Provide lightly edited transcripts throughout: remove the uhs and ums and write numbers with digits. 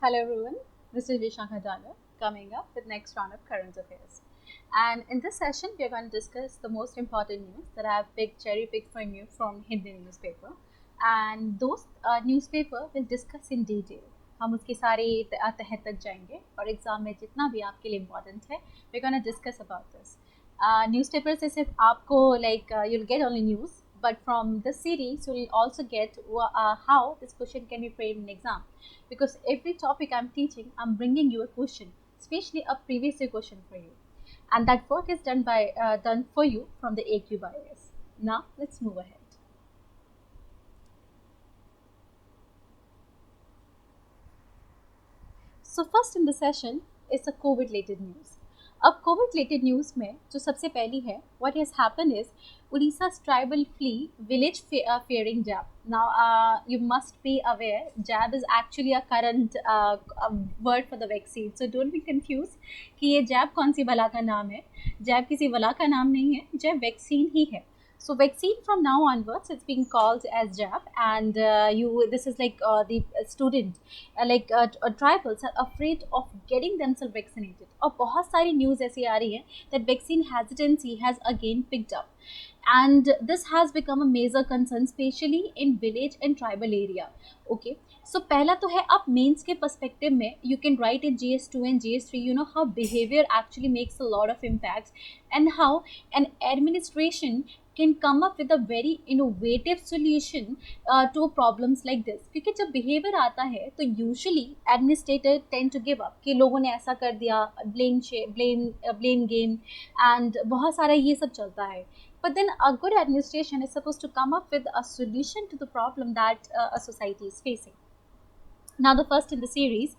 Hello everyone, this is Vishakha Dana coming up with next round of current affairs. And in this session, we are going to discuss the most important news that I have cherry picked for you from Hindi newspaper. And those newspaper will discuss in detail. हम उसके सारे तह तक जाएंगे और exam में जितना भी आपके लिए इम्पोर्टेंट है we're going to discuss about this. Newspaper से सिर्फ आपको you'll get only news, but from this series you'll also get how this question can be framed in exam, because every topic I'm teaching I'm bringing you a question, especially a previous year question for you, and that work is done for you from the AQ bias. Now let's move ahead. So first in the session is the COVID related news. अब Covid related news में जो सबसे पहली है, what has happened is Odisha's tribal flee village fearing jab. Now you must be aware jab is actually a current word for the vaccine, so don't be confused कि ये jab कौन सी बला का नाम है. jab किसी बला का नाम नहीं है, jab वैक्सीन ही है. So vaccine from now onwards it's being called as jab, and this is like the student tribals are afraid of getting themselves vaccinated. और बहुत सारी news ऐसी आ रही है that vaccine hesitancy has again picked up, and this has become a major concern especially in village and tribal area. Okay, so पहला तो है अब मेंस के पर्सपेक्टिव में you can write in GS2 and GS3 you know how behavior actually makes a lot of impacts, and how an administration can come up with a very innovative solution to problems like this. क्योंकि जब behavior आता है तो usually administrator tend to give up कि लोगों ने ऐसा कर दिया, blame game and बहुत सारा ये सब चलता है. But then a good administration is supposed to come up with a solution to the problem that a society is facing. Now the first in the series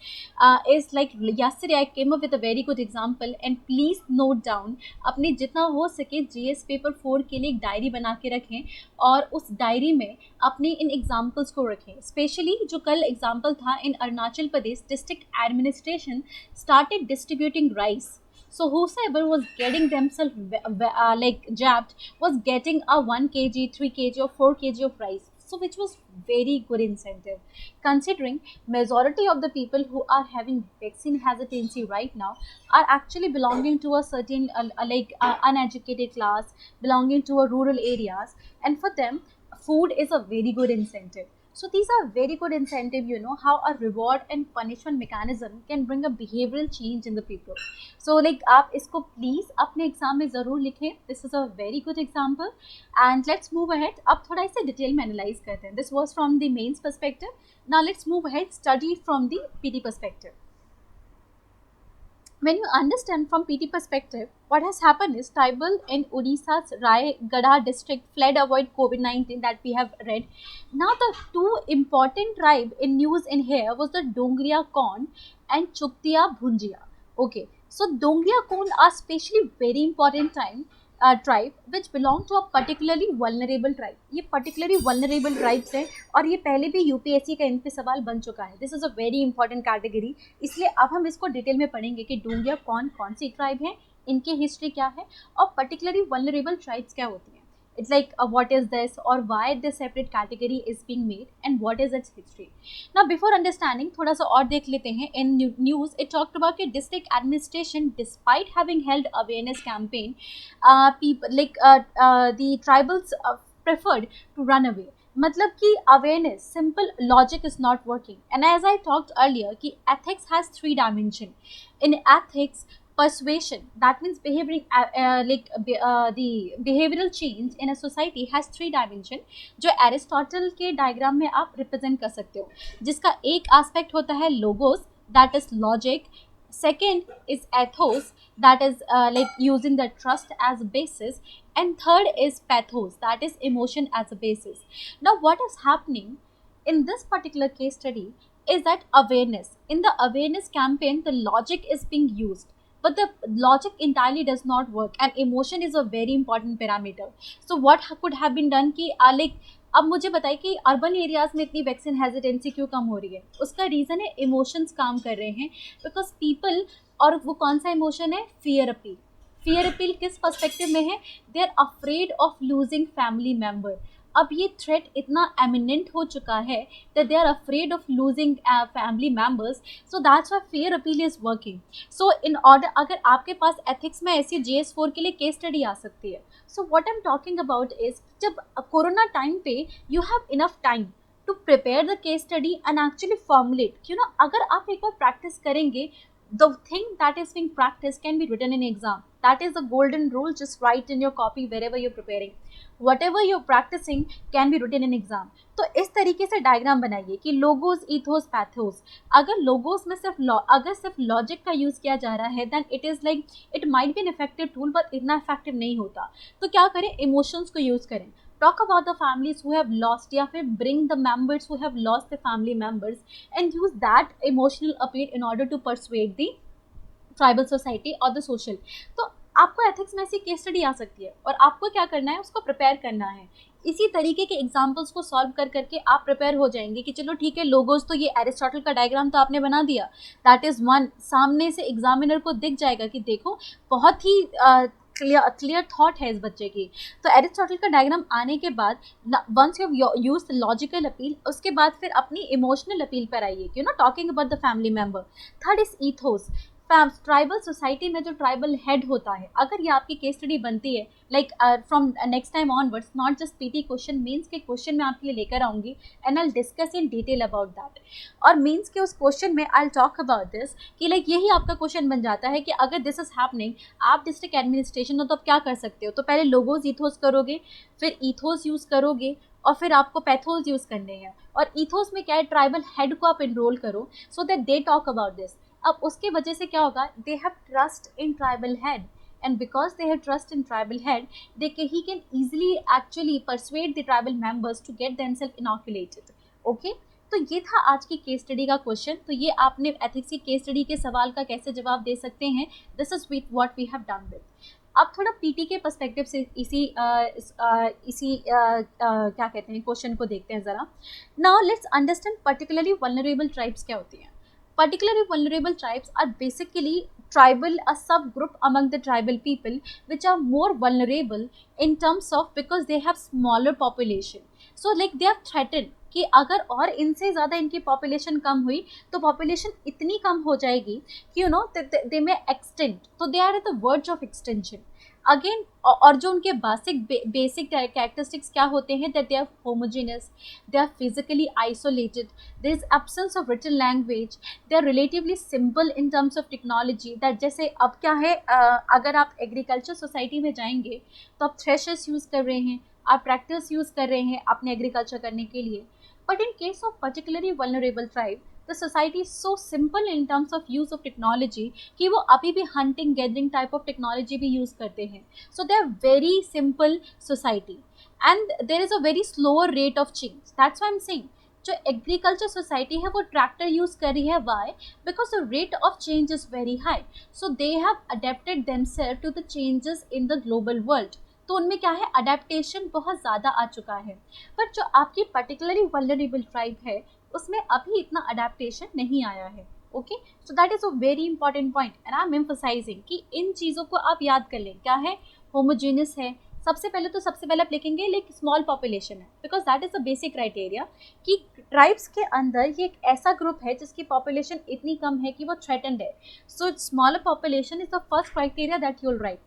is like yesterday I came up with a very good example, and please note down अपने जितना हो सके GS paper 4 के लिए एक diary बना के रखें और उस डायरी में अपने इन एग्जाम्पल्स को रखें. स्पेशली जो कल एग्जाम्पल था in Arunachal Pradesh district administration started distributing rice. So whosoever was getting themselves jabbed was getting a 1 kg, 3 kg or 4 kg of rice. So which was very good incentive, considering majority of the people who are having vaccine hesitancy right now are actually belonging to a certain uneducated class, belonging to a rural areas, and for them food is a very good incentive. So these are very good incentive, you know how a reward and punishment mechanism can bring a behavioral change in the people. So like आप इसको please अपने exam में ज़रूर लिखें. This is a very good example, and let's move ahead. अब थोड़ा इसे detail में एनालाइज करते हैं. This was from the mains perspective. Now let's move ahead, study from the PT perspective. When you understand from PT perspective, what has happened is tribal in Odisha's Rayagada district fled avoid COVID-19 that we have read. Now the two important tribe in news in here was the Dongriya Kon and Chuktiya Bhunjia. Okay, so Dongriya Kon are especially very important tribe which belong to a particularly vulnerable tribe. ये particularly vulnerable tribes हैं और ये पहले भी UPSC का इन पे सवाल बन चुका है. This is a very important category, इसलिए अब हम इसको डिटेल में पढ़ेंगे कि डोंगिया कौन सी ट्राइब है, इनकी हिस्ट्री क्या है और पर्टिकुलरली वल्नरेबल ट्राइब्स क्या होती हैं. It's like what is this or why this separate category is being made and what is its history. Now before understanding थोड़ा सा और देख लेते हैं. In news it talked about कि district administration despite having held awareness campaign, people the tribals preferred to run away. मतलब कि awareness simple logic is not working, and as I talked earlier कि ethics has 3 dimension. In ethics persuasion, that means the behavioral change in a society has 3 dimension जो Aristotle के diagram में आप represent कर सकते हो, जिसका एक एस्पेक्ट होता है logos, that is logic. Second is ethos, that is using the trust as a basis, and third is pathos, that is emotion as a basis. Now what is happening in this particular case study is that awareness, in the awareness campaign the logic is being used, but the logic entirely does not work and emotion is a very important parameter. So what could have been done कि अब मुझे बताइए कि urban areas में इतनी vaccine hesitancy क्यों कम हो रही है. उसका रीज़न है इमोशंस काम कर रहे हैं, बिकॉज पीपल, और वो कौन सा इमोशन है, फियर अपील. फियर अपील किस पर्सपेक्टिव में है, they are afraid of losing family member. अब ये थ्रेट इतना एमिनेंट हो चुका है that they are afraid of losing family members, so that's why fear appeal is working. So in order, अगर आपके पास एथिक्स में ऐसी GS4 के लिए केस स्टडी आ सकती है. So what I am talking about is, जब कोरोना टाइम पे you have enough time to prepare the case study and actually formulate, अगर आप एक बार प्रैक्टिस करेंगे, the thing that is being practiced can be written in exam. That is the golden rule. Just write in your copy wherever you're preparing. Whatever you're practicing can be written in exam. तो इस तरीके से diagram बनाइए कि logos, ethos, pathos. अगर logos में सिर्फ logic का यूज किया जा रहा है, then it is like it might be an effective tool but इतना इफेक्टिव नहीं होता. तो क्या करें, इमोशंस को यूज करें. Talk about the families who have lost, या फिर bring the members who have lost the family members and use that emotional appeal in order to persuade the tribal society or the social. तो आपको ethics में ऐसी case study आ सकती है और आपको क्या करना है, उसको प्रिपेयर करना है. इसी तरीके के एग्जाम्पल्स को सॉल्व कर करके आप प्रिपेयर हो जाएंगे कि चलो ठीक है, लोगोस तो ये एरिस्टोटल का डायग्राम तो आपने बना दिया, दैट इज़ वन. सामने से एग्जामिनर को दिख जाएगा कि देखो बहुत ही क्लियर थॉट है इस बच्चे की. तो एरिस्टोटल का डायग्राम आने के बाद, once you use logical appeal, उसके बाद फिर अपनी इमोशनल अपील पर आइए, talking about the family member. Third is ethos. Tribal society में जो ट्राइबल हेड होता है, अगर ये आपकी केस स्टडी बनती है, like from next time onwards, not just PT question, mains के क्वेश्चन मैं आपके लिए लेकर आऊँगी and I discuss in detail about that. और मेंस के उस क्वेश्चन में आई टॉक अबाउट दिस कि लाइक यही आपका क्वेश्चन बन जाता है कि अगर दिस इज हैपनिंग, आप डिस्ट्रिक्ट एडमिनिस्ट्रेशन हो तो आप क्या कर सकते हो. तो पहले लोगोस ईथोस करोगे, फिर ईथोस यूज़ करोगे, और फिर आपको पैथोस यूज़ करने हैं. और ईथोस में क्या है, ट्राइबल हेड को आप इनरोल करो so that they talk about this. अब उसके वजह से क्या होगा, they have trust in tribal head, and because they have trust in tribal head, he can easily actually persuade the tribal members to get themselves inoculated. Okay, तो ये था आज की केस स्टडी का क्वेश्चन. तो ये आपने एथिक्स की केस स्टडी के सवाल का कैसे जवाब दे सकते हैं, this is with what we have done with. अब थोड़ा पीटी के पर्सपेक्टिव से इसी क्या कहते हैं क्वेश्चन को देखते हैं ज़रा. Now let's understand particularly vulnerable tribes क्या होती हैं. Particularly vulnerable tribes are basically tribal, a subgroup among the tribal people which are more vulnerable in terms of because they have smaller population. So like they are threatened कि अगर और इनसे ज़्यादा इनकी population कम हुई तो पॉपुलेशन इतनी कम हो जाएगी कि दे मे एक्सटेंड, तो they are at the verge of extension again. और जो उनके बेसिक कैरेक्टरिस्टिक्स क्या होते हैं, that they are homogeneous, they are physically isolated, there is absence of written language, they are relatively simple in terms of technology. That जैसे अब क्या है, अगर आप एग्रीकल्चर सोसाइटी में जाएंगे तो आप थ्रेशर्स यूज़ कर रहे हैं, आप ट्रैक्टर्स यूज़ कर रहे हैं अपने एग्रीकल्चर करने के लिए. But in case of particularly vulnerable tribe, the society is so simple in terms of use of technology कि वो अभी भी hunting gathering type of technology भी use करते हैं. So they are very simple society and there is a very slower rate of change. That's why I'm saying जो agriculture society है वो ट्रैक्टर यूज़ कर रही है. Why? Because the rate of change is very high. So they have adapted themselves to the changes in the global world. तो उनमें क्या है, अडेप्टेशन बहुत ज़्यादा आ चुका है. बट जो आपकी पर्टिकुलरली वल्नरेबल ट्राइब है उसमें अभी इतना अडेप्टेशन नहीं आया है. Okay, so that is a very important point and I am emphasising कि इन चीज़ों को आप याद कर लें. क्या है, होमोजेनियस है. सबसे पहले आप लिखेंगे लाइक स्मॉल पॉपुलेशन है, because that is the basic criteria कि ट्राइब्स के अंदर ये एक ऐसा ग्रुप है जिसकी पॉपुलेशन इतनी कम है कि वो थ्रेटेंड है. So smaller population is the first criteria that you will write.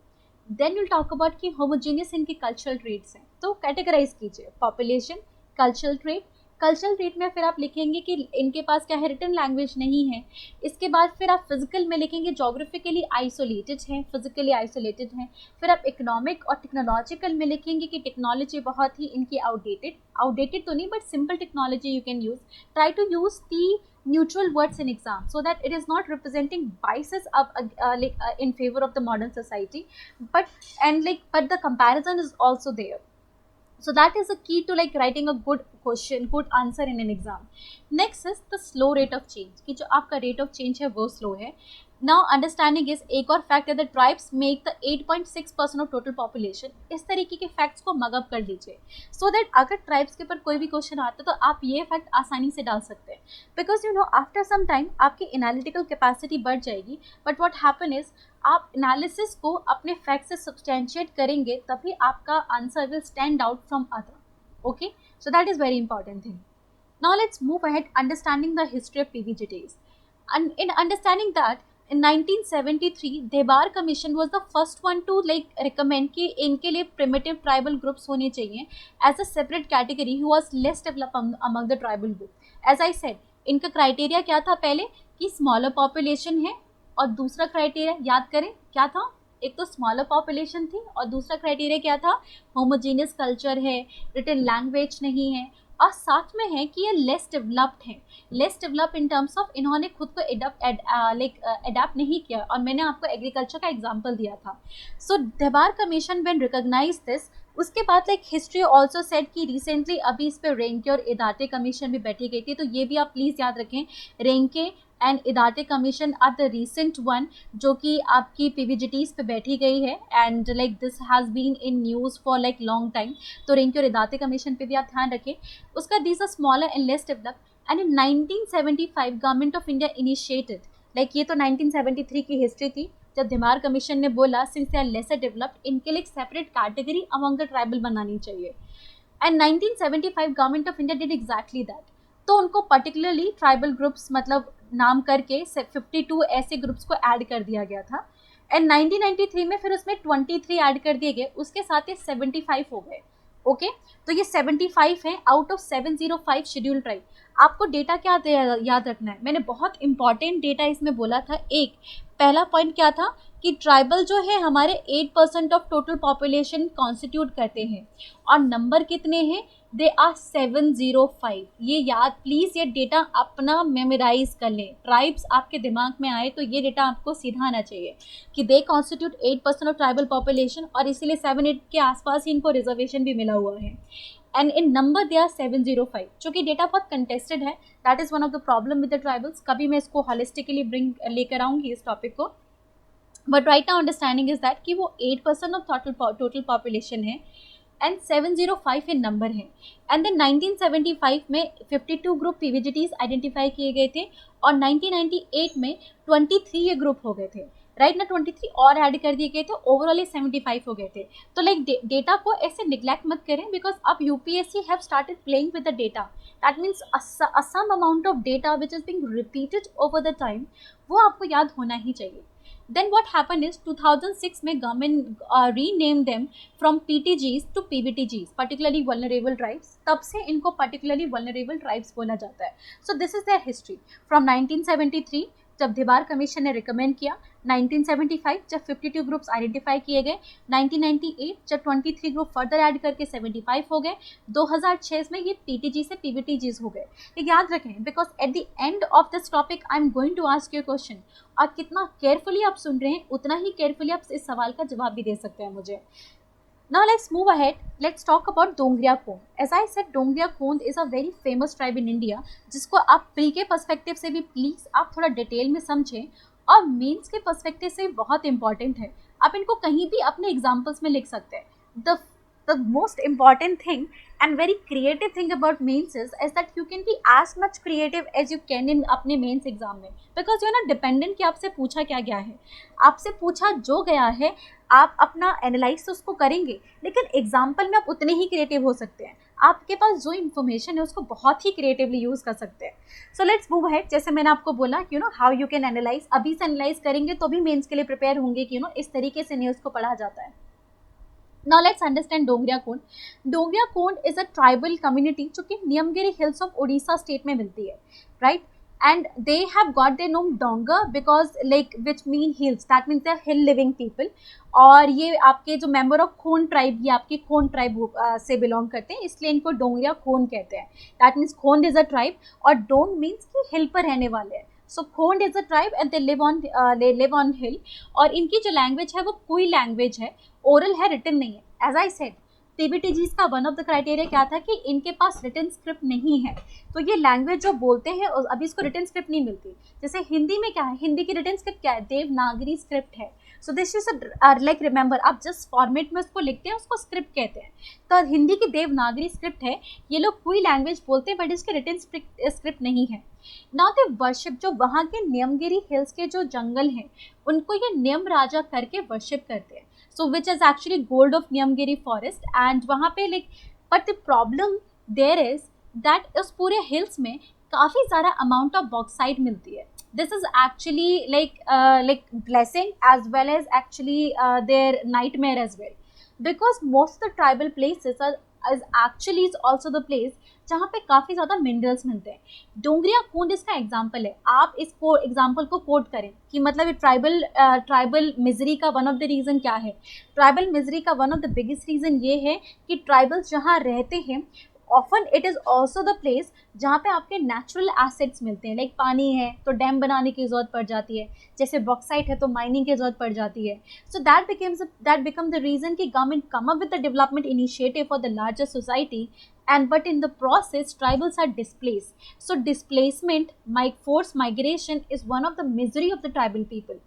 Then you'll talk about कि होमोजेनियस इनकी कल्चरल ट्रेट्स हैं. तो कैटेगराइज कीजिए population, cultural trait. Cultural trait में फिर आप लिखेंगे कि इनके पास क्या है, रिटन लैंग्वेज नहीं है. इसके बाद फिर आप फिजिकल में लिखेंगे जोग्राफिकली आइसोलेटेड हैं, फिजिकली आइसोलेटेड हैं. फिर आप इकोनॉमिक और टेक्नोलॉजिकल में लिखेंगे कि टेक्नोलॉजी बहुत ही इनकी आउटडेटेड तो नहीं but simple technology you can use. Try to use the neutral words in exam so that it is not representing biases in favor of the modern society, but the comparison is also there. So that is the key to like writing a good question, good answer in an exam. Next is the slow rate of change कि जो आपका rate of change है वो slow है. Now understanding is एक और fact है that tribes make the 8.6% of total population. इस तरीके के facts को मगअप कर लीजिए so that अगर tribes के ऊपर कोई भी question आता है तो आप ये fact आसानी से डाल सकते हैं. Because after some time आपकी analytical capacity बढ़ जाएगी, but what happen is आप analysis को अपने facts से substantiate करेंगे तभी आपका answer will stand out from other. Okay, so that is very important thing. Now let's move ahead understanding the history of PVGTs. And in understanding that, in 1973 Dhebar commission was the first one to like recommend कि इनके लिए primitive tribal groups होने चाहिए as a separate category who was less developed among the tribal group. As I said, इनका criteria क्या था पहले कि smaller population है, और दूसरा criteria याद करें क्या था, एक तो स्मॉलर पॉपुलेशन थी और दूसरा क्राइटेरिया क्या था, होमोजीनियस कल्चर है, रिटन लैंग्वेज नहीं है, और साथ में है कि ये लेस डेवलप्ड है, less develop in terms of इन्होंने खुद को एडाप्ट नहीं किया, और मैंने आपको एग्रीकल्चर का एग्जांपल दिया था. सो देबार कमीशन व्हेन रिकॉग्नाइज दिस, उसके बाद लाइक हिस्ट्री ऑल्सो सेड कि रिसेंटली अभी इस पे रेंके और इदाते कमीशन भी बैठी गई थी, तो ये भी आप प्लीज़ याद रखें, Renke and Idate commission are the recent one जो कि आपकी पीवीजीटीज पे बैठी गई है, and like this has been in news for like long time. तो रेंके और इदाते कमीशन पे भी आप ध्यान रखें. उसका these are smaller and less developed, and in 1975 government of India initiated, like ये तो 1973 की हिस्ट्री थी जब देबार कमीशन ने बोला since they are lesser developed इनके लिए एक separate category among the tribal बनानी चाहिए. And 1975 government of India did exactly that. तो उनको पर्टिकुलरली ट्राइबल ग्रुप्स मतलब नाम करके 52 ऐसे ग्रुप्स को ऐड कर दिया गया था. एंड 1993 में फिर उसमें 23 ऐड कर दिए गए, उसके साथ ये 75 हो गए. ओके, तो ये 75 है आउट ऑफ 705 शेड्यूल ट्राइब. आपको डेटा क्या याद रखना है, मैंने बहुत इंपॉर्टेंट डेटा इसमें बोला था. एक पहला पॉइंट क्या था कि ट्राइबल जो है हमारे 8% ऑफ टोटल पॉपुलेशन कॉन्स्टिट्यूट करते हैं, और नंबर कितने हैं, दे आर 705. ये याद प्लीज़, ये डेटा अपना मेमोराइज कर लें. ट्राइब्स आपके दिमाग में आए तो ये डेटा आपको सीधा आना चाहिए कि they constitute 8% of tribal population, और इसीलिए 7-8 के आसपास ही इनको रिजर्वेशन भी मिला हुआ है. And in number they are 705. चूँकि डेटा बहुत कंटेस्टेड है, that is one of the problem with the tribals. कभी मैं इसको हॉलिस्टिकली लेकर आऊँगी इस टॉपिक को, but right now understanding is that कि वो 8% ऑफ टोटल पॉपुलेशन है एंड 705 इन नंबर है. एंड देन 1975 में 52 ग्रुप पीवीजीटीज आइडेंटिफाई किए गए थे, और 1998 में 23 ये ग्रुप हो गए थे. राइट ना, 23 और ऐड कर दिए गए थे, ओवरऑल 75 हो गए थे. तो लाइक डेटा को ऐसे निग्लेक्ट मत करें, बिकॉज अब UPSC have started playing with the data. That means some amount of data which is being repeated over the time, वो आपको याद होना ही चाहिए. Then what happened is 2006 में government renamed them from PTGs to PBTGs, particularly vulnerable tribes. तब से इनको particularly vulnerable tribes बोला जाता है. So this is their history from 1973 जब देबार कमीशन ने रिकमेंड किया, 1975 जब 52 ग्रुप्स आइडेंटिफाई किए गए, 1998 जब 23 ग्रुप फर्दर ऐड करके 75 हो गए, 2006 में ये पीटीजी से पीबीटीजीज हो गए. ये याद रखें, because at the end of this topic I am going to ask you question, और कितना केयरफुली आप सुन रहे हैं उतना ही केयरफुली आप इस सवाल का जवाब भी दे सकते हैं मुझे. Now let's move ahead. Let's talk about Dongriya Kond. As I said, Dongriya Kond is a very famous tribe in India, जिसको आप प्री के पर्सपेक्टिव से भी प्लीज़ आप थोड़ा डिटेल में समझें, और मेंस के पर्सपेक्टिव से बहुत इंपॉर्टेंट है. आप इनको कहीं भी अपने एग्जाम्पल्स में लिख सकते हैं. The most important thing and very creative thing about mains is that you can be as much creative as you can in अपने मेंस एग्जाम में, बिकॉज यू ना डिपेंडेंट कि आपसे पूछा क्या गया है, आपसे पूछा जो गया है आप अपना एनालाइज तो उसको करेंगे, लेकिन एग्जाम्पल में आप उतने ही क्रिएटिव हो सकते हैं. आपके पास जो इन्फॉर्मेशन है उसको बहुत ही क्रिएटिवली यूज़ कर सकते हैं. So let's move ahead. जैसे मैंने आपको बोला कि हाउ यू कैन एनालाइज, अभी से एनालाइज करेंगे तो भी मेंस के लिए प्रिपेयर होंगे कि इस तरीके से न्यूज़ को पढ़ा जाता है. Now let's understand Dongriya Kond. Dongriya Kond is a tribal community जो कि Niyamgiri hills of Orissa state में मिलती है, right? And they have got their name Donga because like which mean hills. That means they are hill living people. और ये आपके जो member of Khon tribe, ये आपकी खोन ट्राइब से बिलोंग करते हैं, इसलिए इनको डोंगरिया खोन कहते हैं. That means Khond is a tribe, और डोंग मीन्स कि हिल पर रहने वाले हैं. So Khond is a tribe and they live on hill. और इनकी जो लैंग्वेज है वो कोई लैंग्वेज है, ओरल है, रिटन नहीं है. एज आई सेड, पीबीटीजीज का वन ऑफ द क्राइटेरिया क्या था कि इनके पास रिटन स्क्रिप्ट नहीं है, तो ये लैंग्वेज जो बोलते हैं अभी इसको रिटन स्क्रिप्ट नहीं मिलती. जैसे हिंदी में क्या है, हिंदी की रिटन स्क्रिप्ट क्या है, देवनागरी स्क्रिप्ट है. सो दिस इज लाइक रिमेंबर, आप जिस फॉर्मेट में उसको लिखते हैं उसको स्क्रिप्ट कहते हैं. तो हिंदी की देवनागरी स्क्रिप्ट है, ये लोग कोई लैंग्वेज बोलते हैं बट इसके रिटन स्क्रिप्ट नहीं है. नाउ दे वर्शिप, जो वहाँ के नियमगिरी हिल्स के जो जंगल हैं उनको ये नियम राजा करके वर्शिप करते हैं. So which is actually god of Niyamgiri forest. And वहाँ पे like but the problem there is that उस पूरे हिल्स में काफ़ी सारा अमाउंट ऑफ बॉक्साइट मिलती है. This is actually like blessing as well as actually their nightmare as well, because most of the tribal places are is actually is also the place जहाँ पे काफ़ी ज़्यादा मिनरल्स मिलते हैं. डोंगरिया कुंड इसका एग्जाम्पल है. आप इस एग्जाम्पल को कोट करें कि मतलब ये ट्राइबल मिजरी का वन ऑफ द रीज़न क्या है. ट्राइबल मिजरी का one of the biggest reason ये है कि ट्राइबल्स जहाँ रहते हैं often it is also the place जहाँ पे आपके नेचुरल एसेट्स मिलते हैं. लाइक पानी है तो डैम बनाने की ज़रूरत पड़ जाती है, जैसे बॉक्साइट है तो माइनिंग की ज़रूरत पड़ जाती है. So that become the reason कि government come up with the development initiative for the larger society, and but in the process tribals are displaced. So displacement, forced migration is one of the misery of the tribal people.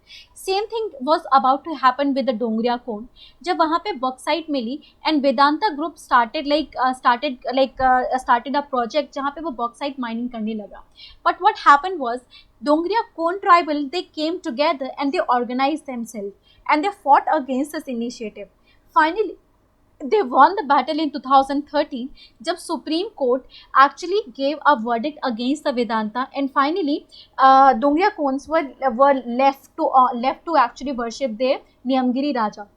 Same thing was about to happen with the Dongriya cone. जब वहाँ पे bauxite मिली and Vedanta group started a project जहाँ पे वो bauxite mining करने लगा. But what happened was Dongriya cone tribal, they came together and they organized themselves and they fought against this initiative. Finally they won the battle in 2013 जब Supreme Court actually gave a verdict against the Vedanta, and finally Dongriya Kones were left to actually worship their Niyamgiri Raja.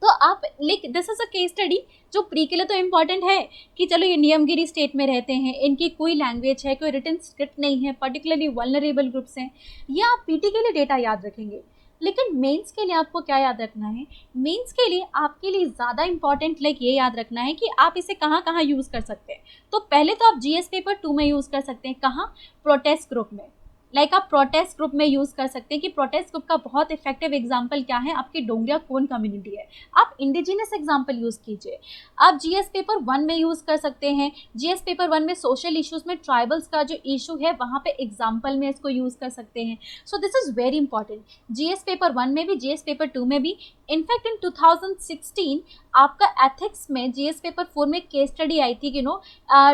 तो आप this is a case study जो pre के लिए तो important है कि चलो ये नियमगिरी स्टेट में रहते हैं, इनकी कोई लैंग्वेज है, कोई रिटन स्क्रिप्ट नहीं है, पर्टिकुलरली वल्नरेबल ग्रुप्स हैं, ये आप पीटी के लिए डेटा याद रखेंगे. लेकिन मेंस के लिए आपको क्या याद रखना है? मेंस के लिए आपके लिए ज़्यादा इंपॉर्टेंट ये याद रखना है कि आप इसे कहाँ कहाँ यूज़ कर सकते हैं. तो पहले तो आप जीएस पेपर 2 में यूज़ कर सकते हैं. कहाँ? प्रोटेस्ट ग्रुप में. आप प्रोटेस्ट ग्रुप में यूज़ कर सकते हैं कि प्रोटेस्ट ग्रुप का बहुत इफेक्टिव एग्जांपल क्या है, आपकी डोंगरिया कोन कम्युनिटी है. आप इंडिजिनस एग्जांपल यूज़ कीजिए. आप जीएस पेपर 1 में यूज़ कर सकते हैं. जीएस पेपर 1 में सोशल इश्यूज़ में ट्राइबल्स का जो इशू है वहाँ पे एग्जांपल में इसको यूज़ कर सकते हैं. So this is very important. GS paper 1 में भी, जीएस पेपर 2 में भी. इनफैक्ट इन 2016 आपका एथिक्स में जीएस पेपर 4 में केस स्टडी आई थी कि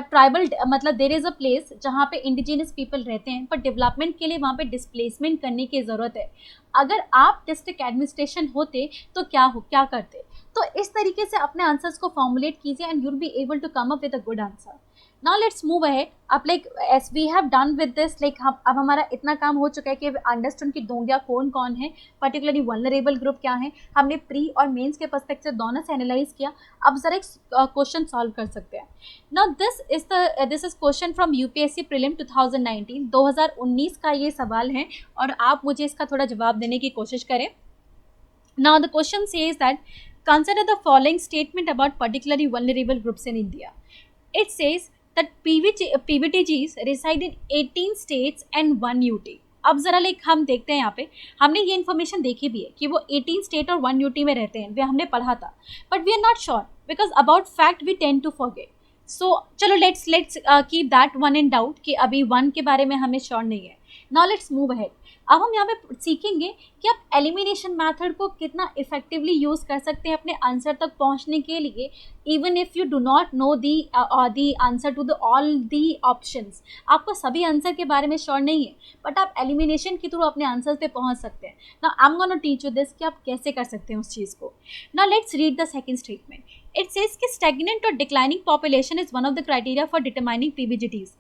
ट्राइबल मतलब देयर इज़ अ प्लेस जहाँ पे इंडिजिनस पीपल रहते हैं, पर डेवलपमेंट के लिए वहाँ पे डिस्प्लेसमेंट करने की ज़रूरत है. अगर आप डिस्ट्रिक्ट एडमिनिस्ट्रेशन होते तो क्या करते? तो इस तरीके से अपने आंसर्स को फॉर्मुलेट कीजिए and you will be able to come up with a good answer. Now let's move ahead. अब as we have done with this, अब हमारा इतना काम हो चुका है कि अंडरस्टैंड कि डोंगरिया कौन है, पर्टिकुलरली वल्नरेबल ग्रुप क्या है. हमने प्री और मेंस के पर्सपेक्टिव दोनों से एनालाइज किया. अब जरा एक क्वेश्चन सॉल्व कर सकते हैं. Now this is question from UPSC prelim 2019 का ये सवाल है और आप मुझे इसका थोड़ा जवाब देने की कोशिश करें. Now the question says that consider the following statement about particularly vulnerable groups in India. It says that PVTGs reside in 18 states and 1 UT. अब ज़रा हम देखते हैं यहाँ पे, हमने ये इन्फॉर्मेशन देखी भी है कि वो 18 स्टेट और 1 UT में रहते हैं, वे हमने पढ़ा था. But we are not sure because about fact we tend to forget. So चलो let's keep that one in doubt कि अभी 1 के बारे में हमें श्योर नहीं है. Now let's move ahead. अब हम यहाँ पे सीखेंगे कि आप एलिमिनेशन मेथड को कितना इफेक्टिवली यूज़ कर सकते हैं अपने आंसर तक पहुँचने के लिए, even if you do not know the answer to the all the options. आपको सभी आंसर के बारे में श्योर नहीं है, बट आप एलिमिनेशन के थ्रू अपने आंसर पे पहुँच सकते हैं. Now I am gonna teach you this कि आप कैसे कर सकते हैं उस चीज़ को. Now let's read the second statement. It says कि स्टैग्नेंट और declining population is one of the criteria for determining PBGTs.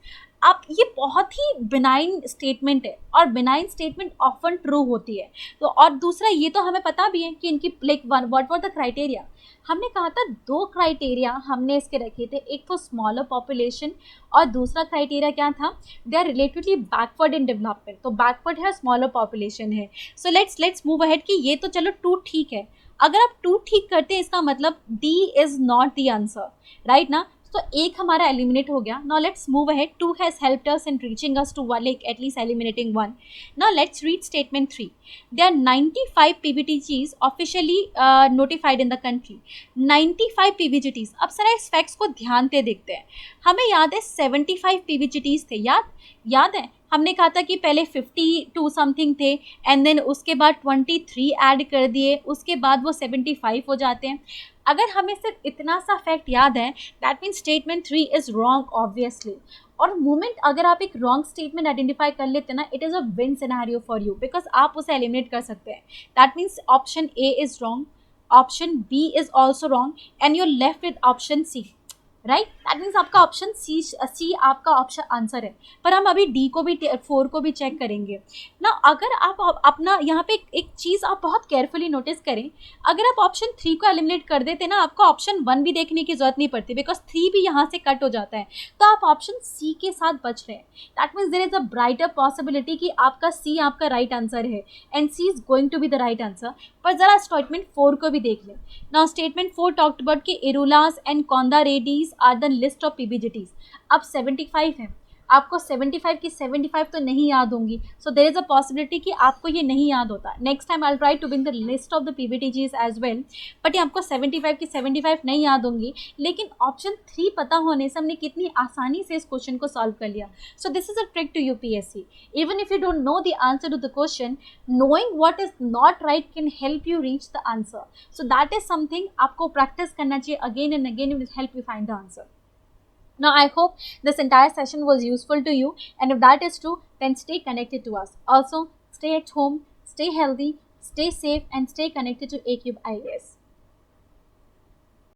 अब ये बहुत ही बिनाइन स्टेटमेंट है और बिनाइन स्टेटमेंट ऑफन ट्रू होती है. तो और दूसरा ये तो हमें पता भी है कि इनकी व्हाट वर द क्राइटेरिया. हमने कहा था 2 क्राइटेरिया हमने इसके रखे थे, एक तो स्मॉलर पॉपुलेशन और दूसरा क्राइटेरिया क्या था, they are relatively backward in development. तो बैकवर्ड है, स्मॉलर पॉपुलेशन है. सो लेट्स मूव अहेड कि ये तो चलो 2 ठीक है. अगर आप 2 ठीक करते हैं इसका मतलब D is not the answer, right ना. तो एक हमारा एलिमिनेट हो गया. Now let's move ahead. 2 has helped us in reaching us to at least eliminating 1. Now let's read statement 3. There are 95 PBTGs officially notified in the country. 95 PBGTs. अब सारा इस facts को ध्यान से देखते हैं. हमें याद है 75 PBGTs थे, याद है. हमने कहा था कि पहले 52 समथिंग थे एंड देन उसके बाद 23 ऐड कर दिए, उसके बाद वो 75 हो जाते हैं. अगर हमें सिर्फ इतना सा फैक्ट याद है, that means statement 3 is wrong obviously. और मोमेंट अगर आप एक रॉन्ग स्टेटमेंट आइडेंटिफाई कर लेते हैं ना, it is a win scenario for you because आप उसे एलिमिनेट कर सकते हैं. That means option A is wrong, option B is also wrong and you are left with option C. Right, that means आपका ऑप्शन सी आपका option answer है। पर हम अभी डी को भी 4 को भी चेक करेंगे ना। अगर आप अपना यहाँ पे एक चीज़ आप बहुत केयरफुली नोटिस करें, अगर आप ऑप्शन 3 को एलिमिनेट कर देते ना, आपको ऑप्शन 1 भी देखने की जरूरत नहीं पड़ती, बिकॉज 3 भी यहाँ से कट हो जाता है, तो आप ऑप्शन सी के साथ बच रहे हैं। That means there is a brighter possibility कि आपका सी आपका राइट आंसर है and C is going to be the right answer. पर जरा स्टेटमेंट 4 को भी देख लें। नाउ स्टेटमेंट 4 टॉक्ड अबाउट कि Irulas and Konda Reddis are the list of PBGTs. अब 75 है, आपको 75 की 75 तो नहीं याद होंगी, सो देर इज अ पॉसिबिलिटी कि आपको ये नहीं याद होता। Next time I try to bring the list of the PBTGs as well, but ये आपको 75 की 75 नहीं याद होंगी, लेकिन ऑप्शन 3 पता होने से हमने कितनी आसानी से इस क्वेश्चन को सॉल्व कर लिया। So this is a trick to UPSC. Even if you don't know the answer to the question, knowing what is not right can help you reach the answer. So that is something आपको practice करना चाहिए again and again, it will help you find the answer. Now I hope this entire session was useful to you, and if that is true, then stay connected to us. Also, stay at home, stay healthy, stay safe, and stay connected to ACube IAS.